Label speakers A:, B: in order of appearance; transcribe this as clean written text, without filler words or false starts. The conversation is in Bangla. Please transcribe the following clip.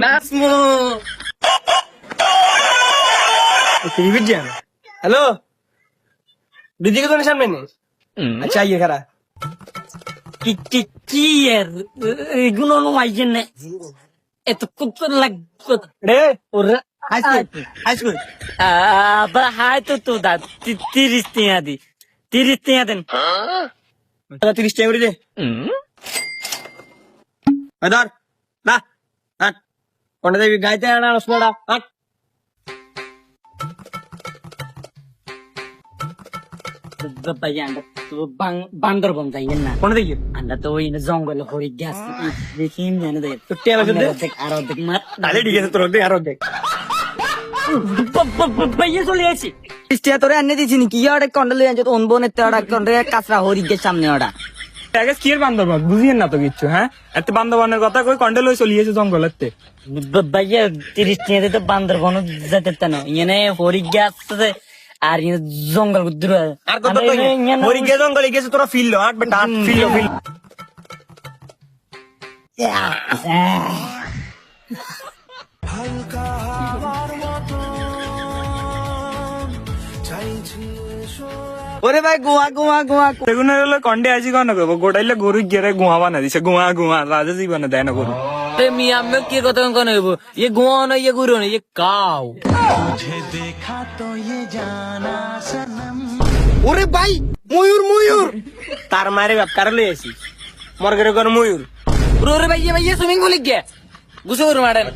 A: নাসমো টিভি জ্যাম হ্যালো দিদি के तो सामने नहीं अच्छा ये खरा
B: কি কি কি এর এগুলো আইছেন না এত কত লাগবে
A: रे
B: ওরা
A: हाई स्कूल
B: আবার হাই তো দা 30 টিয়া দি 30 টিয়া দেন
A: 30 টাকা করে দে আদার না হাট কোন দেবী গাইতে আনা রসমালা হাট
B: ভাইয়া আমরা তো বান্দরবন যাইয়েন না
A: কোন দিকে
B: আমরা তো ওই জঙ্গল হয়ে গেছি দেখি জানে দেয়
A: তো টেলা যদি
B: আর অর্ধেক মার
A: তাহলে ঠিক আছে তোর দে আর দেখ
B: ভাইয়া চলে আসি
C: ইস্টিয়া তোরে আনে দিছি নি কি ওটা কন্ডলে আনছো তো অনবনে তেড়া কন্ডলে কাছরা হরিগের সামনে ওটা
D: আগে কি এর বান্দরবান বুঝিয়েন না তো কিচ্ছু হ্যাঁ এত বান্দরবানের কথা কই কন্ডেল হয়ে চলিয়েছে জঙ্গলেতে
B: ভাইয়া 30 টিয়া দিতে বান্দরবন যেতে না এনে হরি গেছে আর জঙ্গল দূর
A: আর কত তো মরি গে জঙ্গলে গেছে তোরা ফিল লো হাট বেটা হাট ফিল লো ফিল
C: ওরে ভাই গোয়া গোয়া গোয়া
D: সেগুন হলো কন্ডে আছি কোন কইব গোটাইলে গরু গেরে গুয়া বানা দিছে গুয়া গুয়া রাজা জীবনে দেয় না গরু
B: মিয়া আমি কি কথা কোন হইব ये गोवा ना ये गुरु ना ये काव
A: ওরে ভাই ময়ূর ময়ূর তার মারে বাপ কার লই আছি মরগরে কোন ময়ূর
B: রে ভাই ये स्विमिंग पूल गया गुस्सा करो मैडम